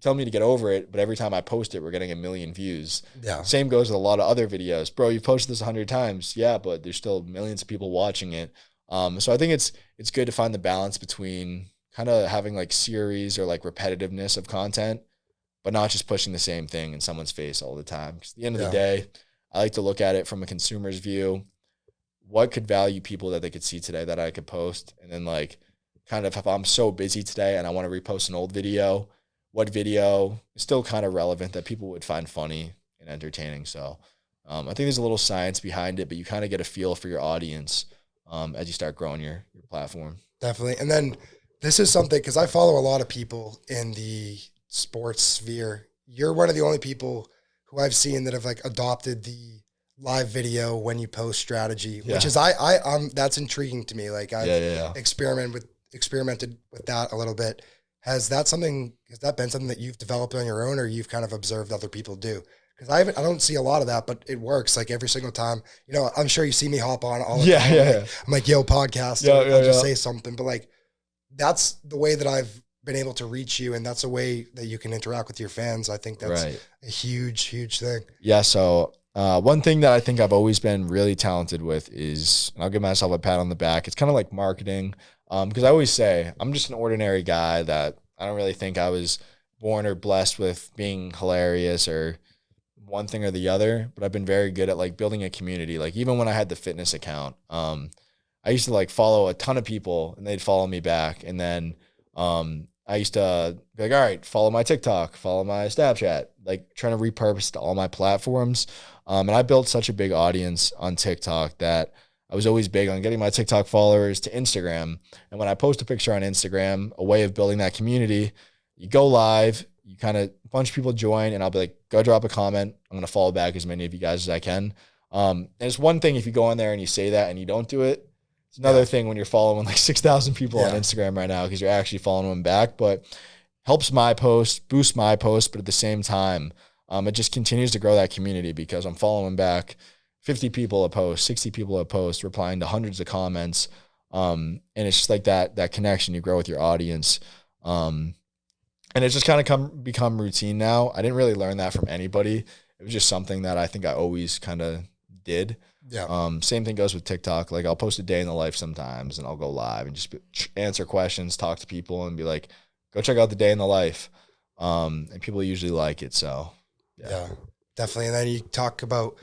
tell me to get over it, but every time I post it, we're getting 1 million views. Yeah. Same goes with a lot of other videos. Bro, you've posted this 100 times. Yeah, but there's still millions of people watching it. So I think it's good to find the balance between kind of having like series or like repetitiveness of content, but not just pushing the same thing in someone's face all the time. Because at the end of the day, I like to look at it from a consumer's view. What could value people that they could see today that I could post? And then like kind of if I'm so busy today and I want to repost an old video, what video is still kind of relevant that people would find funny and entertaining. So I think there's a little science behind it, but you kind of get a feel for your audience as you start growing your platform. Definitely. And then this is something, because I follow a lot of people in the sports sphere. You're one of the only people who I've seen that have like adopted the live video when you post strategy, which is that's intriguing to me. Like I've experimented with that a little bit. Has that been something that you've developed on your own, or you've kind of observed other people do? Because I don't see a lot of that, but it works like every single time. You know, I'm sure you see me hop on all the time. Yeah. I'm like, yo, podcast. I'll just say something, but like, that's the way that I've been able to reach you, and that's a way that you can interact with your fans. I think that's a huge, huge thing. Yeah. So one thing that I think I've always been really talented with is, and I'll give myself a pat on the back, it's kind of like marketing. Because I always say I'm just an ordinary guy that I don't really think I was born or blessed with being hilarious or one thing or the other, but I've been very good at like building a community. Like even when I had the fitness account, I used to like follow a ton of people and they'd follow me back. And then I used to be like, all right, follow my TikTok, follow my Snapchat, like trying to repurpose to all my platforms. And I built such a big audience on TikTok that I was always big on getting my TikTok followers to Instagram. And when I post a picture on Instagram, a way of building that community, you go live, you kind of, a bunch of people join, and I'll be like, go drop a comment. I'm going to follow back as many of you guys as I can. And it's one thing if you go on there and you say that and you don't do it. It's another thing when you're following like 6,000 people on Instagram right now because you're actually following them back. But helps my post, boosts my post, but at the same time, it just continues to grow that community because I'm following back 50 people a post, 60 people a post, replying to hundreds of comments. And it's just like that connection you grow with your audience. And it's just kind of become routine now. I didn't really learn that from anybody. It was just something that I think I always kind of did. Yeah. Same thing goes with TikTok. Like I'll post a day in the life sometimes and I'll go live and just answer questions, talk to people and be like, go check out the day in the life. And people usually like it. So yeah, definitely. And then you talk about,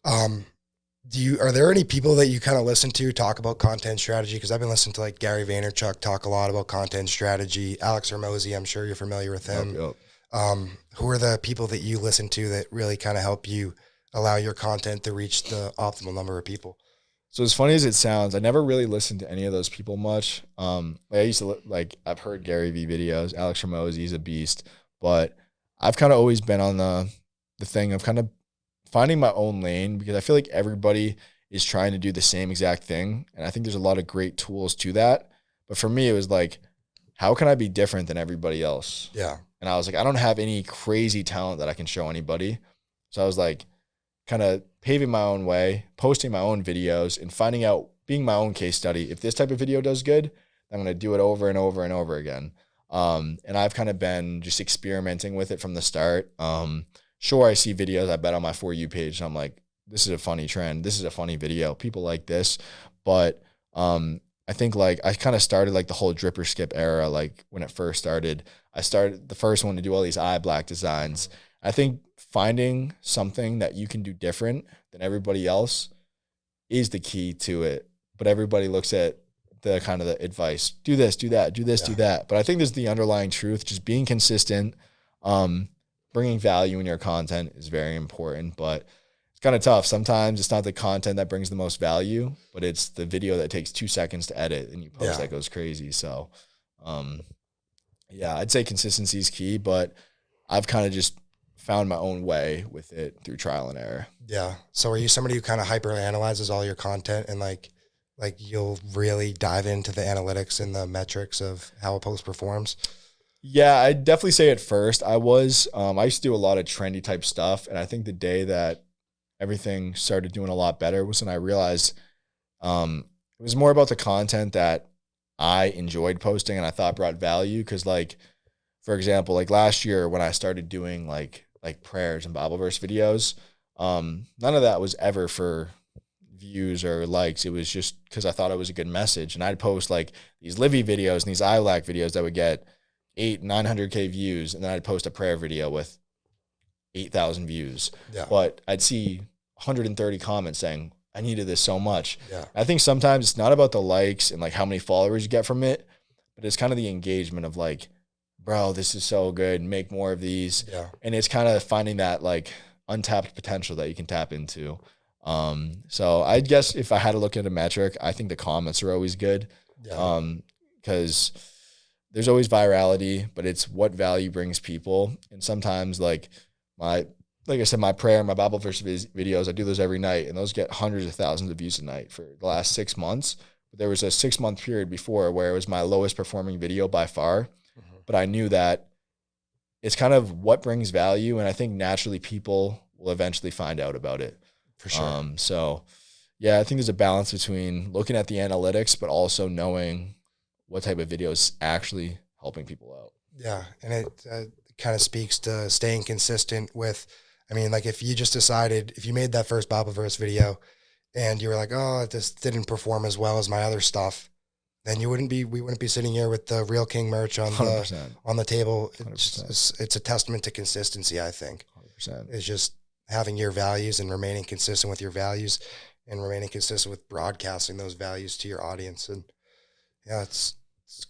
are there any people that you kind of listen to talk about content strategy? Because I've been listening to like Gary Vaynerchuk talk a lot about content strategy. Alex Hormozi, I'm sure you're familiar with him. Yep. Who are the people that you listen to that really kind of help you allow your content to reach the optimal number of people? So as funny as it sounds, I never really listened to any of those people much. I used to I've heard Gary V videos. Alex Hormozi, he's a beast, but I've kind of always been on the thing of kind of finding my own lane because I feel like everybody is trying to do the same exact thing. And I think there's a lot of great tools to that. But for me, it was like, how can I be different than everybody else? Yeah. And I was like, I don't have any crazy talent that I can show anybody. So I was like, kind of paving my own way, posting my own videos and finding out, being my own case study. If this type of video does good, I'm going to do it over and over and over again. And I've kind of been just experimenting with it from the start. Sure, I see videos I bet on my For You page and I'm like, this is a funny trend. This is a funny video. People like this. But I think like I kind of started like the whole drip or skip era. Like when it first started, I started the first one to do all these eye black designs. I think finding something that you can do different than everybody else is the key to it. But everybody looks at the kind of the advice, do this, do that, do this, do that. But I think there's the underlying truth, just being consistent, bringing value in your content is very important, but it's kind of tough. Sometimes it's not the content that brings the most value, but it's the video that takes 2 seconds to edit and you post that goes crazy. So, I'd say consistency is key, but I've kind of just found my own way with it through trial and error. Yeah. So are you somebody who kind of hyper analyzes all your content and like you'll really dive into the analytics and the metrics of how a post performs? Yeah, I'd definitely say at first I was. I used to do a lot of trendy type stuff, and I think the day that everything started doing a lot better was when I realized it was more about the content that I enjoyed posting and I thought brought value. Because, like, for example, like last year when I started doing like prayers and Bible verse videos, none of that was ever for views or likes. It was just because I thought it was a good message, and I'd post like these Livy videos and these iLac videos that would get 900K views, and then I'd post a prayer video with 8,000 views. Yeah. But I'd see 130 comments saying, I needed this so much. Yeah. I think sometimes it's not about the likes and like how many followers you get from it, but it's kind of the engagement of like, bro, this is so good. Make more of these. Yeah. And it's kind of finding that like untapped potential that you can tap into. So I guess if I had to look at a metric, I think the comments are always good. Yeah. Because there's always virality, but it's what value brings people. And sometimes like I said, my prayer, my Bible verse videos, I do those every night, and those get hundreds of thousands of views a night for the last 6 months. But there was a 6-month period before where it was my lowest performing video by far. But I knew that it's kind of what brings value, and I think naturally people will eventually find out about it. For sure. So, yeah, I think there's a balance between looking at the analytics, but also knowing what type of video is actually helping people out. Yeah, and it kind of speaks to staying consistent with, I mean, like if you just decided, if you made that first Bibleverse video and you were like, oh, this didn't perform as well as my other stuff, then we wouldn't be sitting here with the Real King merch on 100%. on the table. 100%. It's a testament to consistency, I think. 100%. It's just having your values and remaining consistent with your values and remaining consistent with broadcasting those values to your audience. And yeah, it's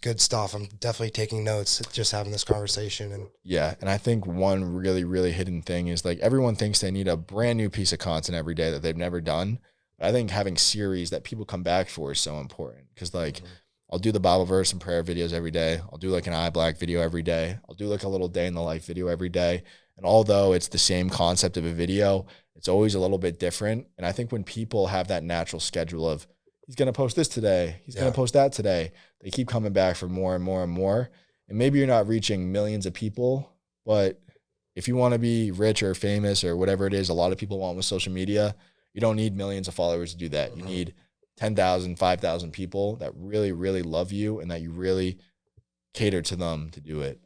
good stuff. I'm definitely taking notes just having this conversation. And yeah, and I think one really, really hidden thing is like everyone thinks they need a brand new piece of content every day that they've never done. But I think having series that people come back for is so important because like I'll do the Bible verse and prayer videos every day. I'll do like an eye black video every day. I'll do like a little day in the life video every day. And although it's the same concept of a video, it's always a little bit different. And I think when people have that natural schedule of he's going to post this today, he's going to post that today, they keep coming back for more and more and more. And maybe you're not reaching millions of people, but if you want to be rich or famous or whatever it is a lot of people want with social media, you don't need millions of followers to do that. You need 10,000, 5,000 people that really, really love you and that you really cater to them to do it.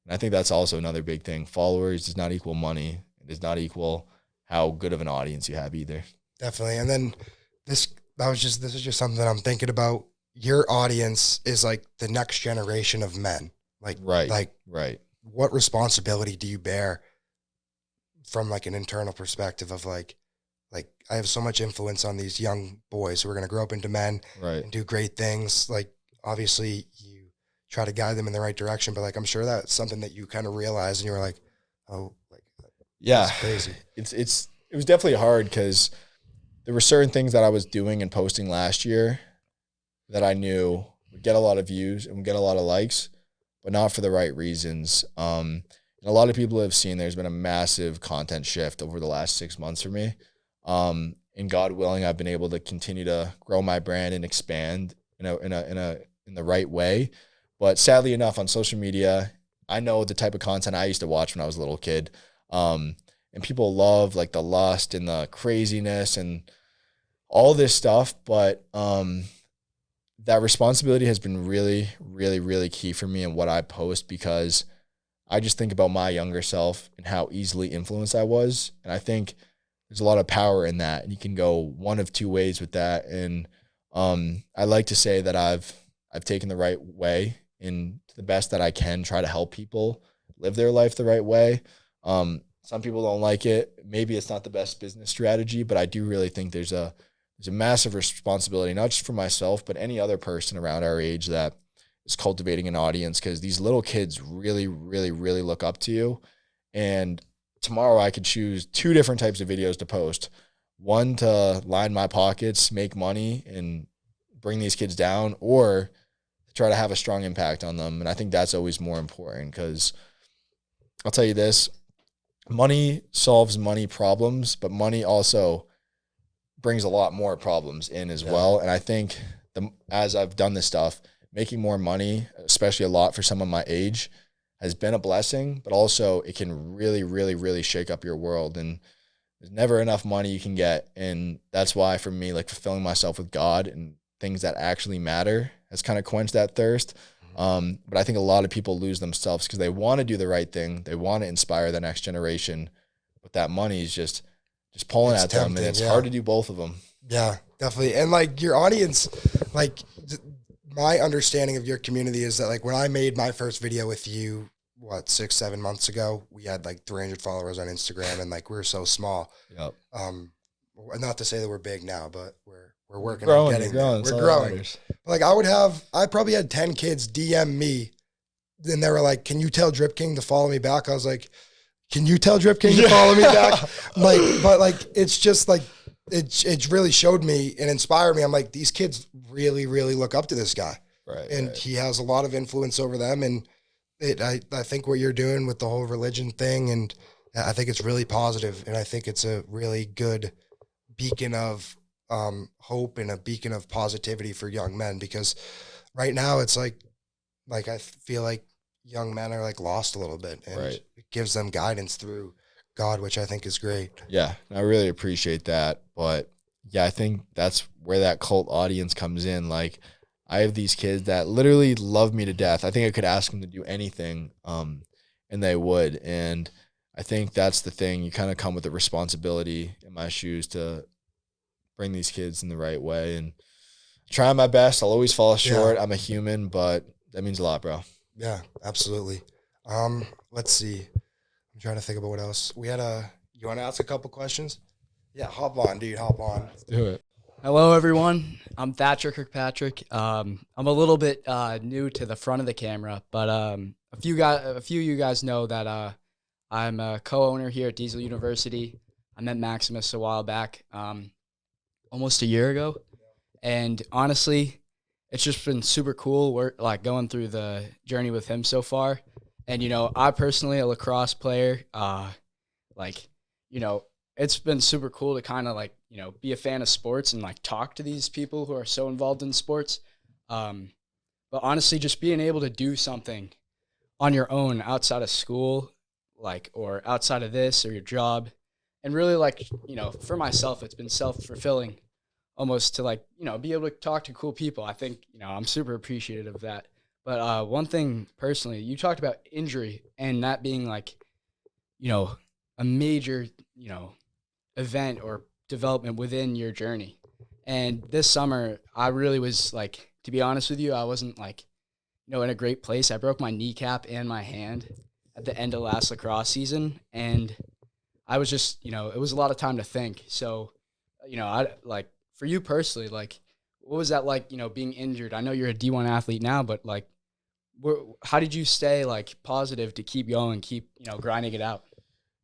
And I think that's also another big thing. Followers does not equal money. It does not equal how good of an audience you have either. definitely. And then this is just something that I'm thinking about. Your audience is like the next generation of men. Right. What responsibility do you bear from like an internal perspective of like I have so much influence on these young boys who are going to grow up into men and do great things. Like obviously you try to guide them in the right direction, but like, I'm sure that's something that you kind of realize and you were like, oh, like, yeah, that's crazy. It was definitely hard because there were certain things that I was doing and posting last year that I knew would get a lot of views and would get a lot of likes, but not for the right reasons. And a lot of people have seen there's been a massive content shift over the last 6 months for me. And God willing, I've been able to continue to grow my brand and expand in the right way. But sadly enough, on social media, I know the type of content I used to watch when I was a little kid. And people love like the lust and the craziness and all this stuff. But that responsibility has been really, really, really key for me in what I post because I just think about my younger self and how easily influenced I was. And I think there's a lot of power in that. And you can go one of two ways with that. And I like to say that I've taken the right way and to the best that I can try to help people live their life the right way. Some people don't like it. Maybe it's not the best business strategy, but I do really think there's a massive responsibility, not just for myself, but any other person around our age that is cultivating an audience because these little kids really, really, really look up to you. And tomorrow I could choose 2 different types of videos to post. One to line my pockets, make money, and bring these kids down, or try to have a strong impact on them. And I think that's always more important because I'll tell you this, money solves money problems, but money also brings a lot more problems in as well. And I think as I've done this stuff, making more money, especially a lot for someone my age, has been a blessing, but also it can really, really, really shake up your world. And there's never enough money you can get. And that's why for me, like fulfilling myself with God and things that actually matter has kind of quenched that thirst. But I think a lot of people lose themselves because they want to do the right thing. They want to inspire the next generation, but that money is just pulling at them, and it's hard to do both of them. Yeah, definitely. And like your audience, like my understanding of your community is that like when I made my first video with you, 6-7 months ago, we had like 300 followers on Instagram and like we were so small. Yep. Not to say that we're big now, but we're working Growing, on getting you're growing. there. That's We're all that growing. matters. Like I probably had 10 kids DM me. Then they were like, can you tell Drip King to follow me back? I was like, can you tell Drip King to follow me back? But it's just like, it really showed me and inspired me. I'm like, these kids really, really look up to this guy. Right. And right. he has a lot of influence over them. And I think what you're doing with the whole religion thing, and I think it's really positive, and I think it's a really good beacon of hope and a beacon of positivity for young men, because right now it's like I feel like young men are like lost a little bit, and Right. it gives them guidance through God, which I think is great. Yeah, I really appreciate that. But yeah, I think that's where that cult audience comes in. Like, I have these kids that literally love me to death. I think I could ask them to do anything, and they would. And I think that's the thing. You kind of come with a responsibility in my shoes to bring these kids in the right way. And trying my best. I'll always fall short. I'm a human, but that means a lot, bro. Yeah, absolutely. Let's see. I'm trying to think about what else. You want to ask a couple questions? Yeah, hop on, dude. Hop on. Let's do it. Hello, everyone. I'm Thatcher Kirkpatrick. I'm a little bit new to the front of the camera, but a few of you guys know that I'm a co-owner here at Diesel University. I met Maximus a while back, almost a year ago, and honestly, it's just been super cool. We're like going through the journey with him so far, and I personally, a lacrosse player, it's been super cool to kind of be a fan of sports and talk to these people who are so involved in sports. But honestly, just being able to do something on your own outside of school, or outside of this or your job, and really for myself, it's been self-fulfilling almost to be able to talk to cool people. I think, I'm super appreciative of that. But one thing personally, you talked about injury and that being a major, event or development within your journey. And this summer, I really was to be honest with you, I wasn't in a great place. I broke my kneecap and my hand at the end of last lacrosse season. And I was just, it was a lot of time to think. So, for you personally, what was that like, being injured? I know you're a D1 athlete now, but how did you stay positive to keep going, keep, grinding it out?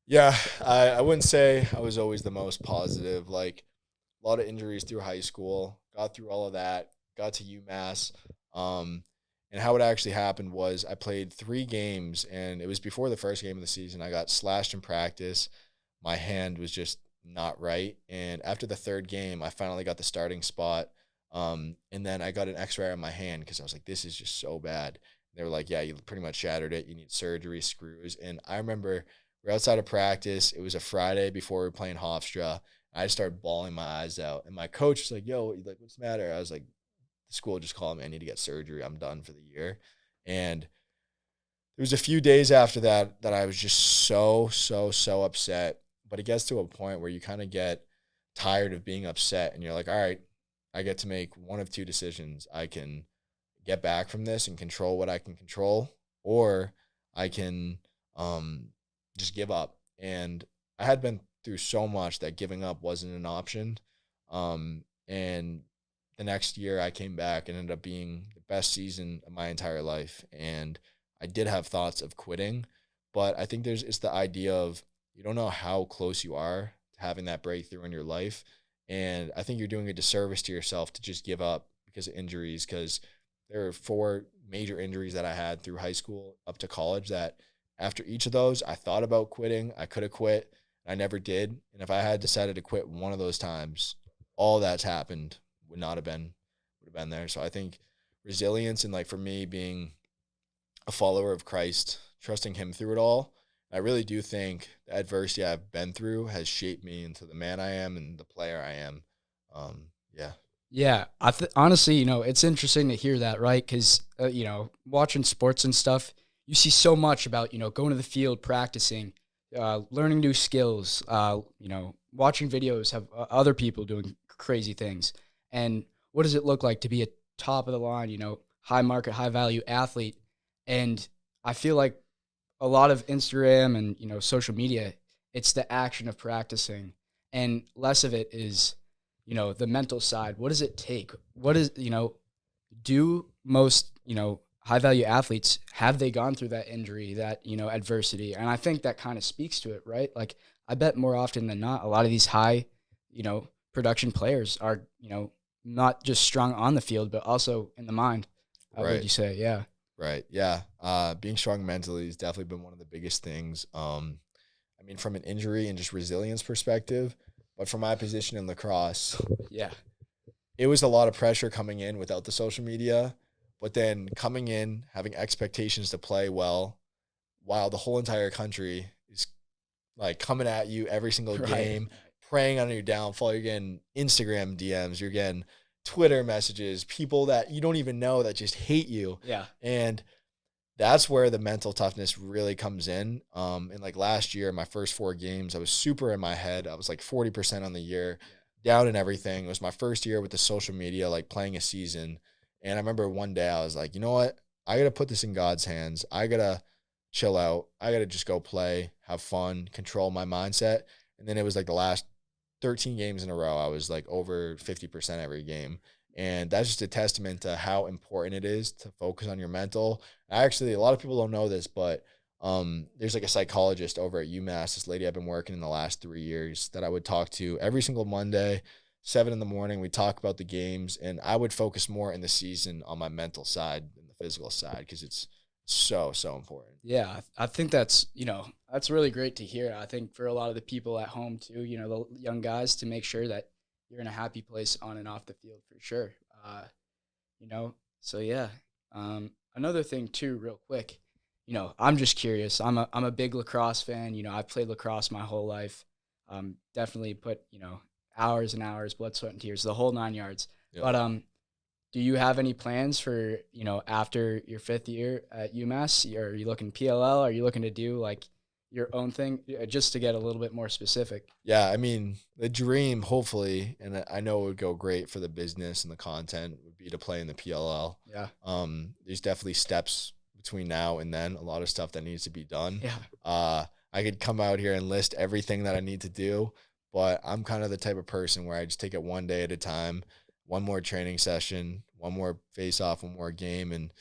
Yeah, I wouldn't say I was always the most positive. A lot of injuries through high school, got through all of that, got to UMass. And how it actually happened was I played 3 games, and it was before the first game of the season. I got slashed in practice. My hand was just not right. And after the 3rd game, I finally got the starting spot. And then I got an x-ray on my hand because I was like, this is just so bad. They were like, yeah, you pretty much shattered it. You need surgery, screws. And I remember we're outside of practice. It was a Friday before we were playing Hofstra. I started bawling my eyes out. And my coach was like, yo, what's the matter? I was like, the school just called me. I need to get surgery. I'm done for the year. And there was a few days after that I was just so upset. But it gets to a point where you kind of get tired of being upset. And you're like, all right, I get to make one of 2 decisions. I can get back from this and control what I can control, or I can just give up. And I had been through so much that giving up wasn't an option. And the next year I came back and ended up being the best season of my entire life. And I did have thoughts of quitting, but I think it's the idea of you don't know how close you are to having that breakthrough in your life. And I think you're doing a disservice to yourself to just give up because of injuries, because there are 4 major injuries that I had through high school up to college that after each of those, I thought about quitting. I could have quit. I never did. And if I had decided to quit one of those times, all that's happened would have been there. So I think resilience and for me being a follower of Christ, trusting him through it all, I really do think the adversity I've been through has shaped me into the man I am and the player I am. Yeah. Yeah, honestly, it's interesting to hear that, right? Because, watching sports and stuff, you see so much about, going to the field, practicing, learning new skills, watching videos of other people doing crazy things. And what does it look like to be a top of the line, high market, high value athlete? And I feel like a lot of Instagram and, social media, it's the action of practicing, and less of it is, you know, the mental side, what does it take? What is, you know, do most, you know, high value athletes, have they gone through that injury, that, you know, adversity? And I think that kind of speaks to it, right? Like, I bet more often than not, a lot of these high, you know, production players are, you know, not just strong on the field, but also in the mind. How would Right. you say? Yeah. Right. Yeah. Being strong mentally has definitely been one of the biggest things. I mean, from an injury and just resilience perspective, but from my position in lacrosse, Yeah. it was a lot of pressure coming in without the social media, but then coming in, having expectations to play well while the whole entire country is like coming at you every single Right. game, preying on your downfall. You're getting Instagram DMs, you're getting Twitter messages, people that you don't even know that just hate you. Yeah. And that's where the mental toughness really comes in. And like last year, my first 4 games, I was super in my head. I was like 40% on the year, down in everything. It was my first year with the social media, like playing a season. And I remember one day I was like, you know what? I got to put this in God's hands. I got to chill out. I got to just go play, have fun, control my mindset. And then it was like the last 13 games in a row, I was like over 50% every game. And that's just a testament to how important it is to focus on your mental. Actually, a lot of people don't know this, but there's like a psychologist over at UMass, this lady I've been working in the last 3 years, that I would talk to every single Monday, 7 in the morning. We talk about the games, and I would focus more in the season on my mental side than the physical side, because it's so important. Yeah, I think that's, you know, that's really great to hear. I think for a lot of the people at home too, you know, the young guys, to make sure that you're in a happy place on and off the field for sure. You know, so yeah. Another thing too, real quick, you know, I'm just curious. I'm a big lacrosse fan. You know, I've played lacrosse my whole life. Definitely put, you know, hours and hours, blood, sweat, and tears, the whole 9 yards. Yep. But do you have any plans for, you know, after your 5th year at UMass? Are you looking PLL? Are you looking to do like your own thing, just to get a little bit more specific? Yeah, I mean, the dream, hopefully, and I know it would go great for the business and the content, would be to play in the PLL. Yeah. There's definitely steps between now and then, a lot of stuff that needs to be done. Yeah. I could come out here and list everything that I need to do, but I'm kind of the type of person where I just take it one day at a time, one more training session, one more face-off, one more game, and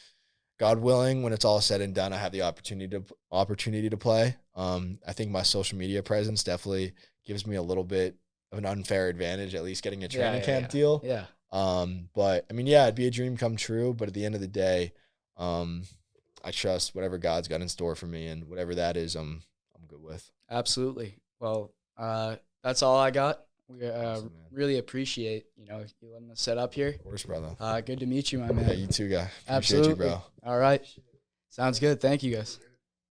God willing, when it's all said and done, I have the opportunity to play. I think my social media presence definitely gives me a little bit of an unfair advantage, at least getting a training camp deal. Yeah. But I mean, yeah, it'd be a dream come true. But at the end of the day, I trust whatever God's got in store for me, and whatever that is, I'm good with. Absolutely. Well, that's all I got. We Awesome, man. really appreciate, you know, you letting us set up here. Of course, brother. Good to meet you, my man. Yeah, you too, guy. Appreciate Absolutely. you, bro. All right. Sounds good. Thank you, guys.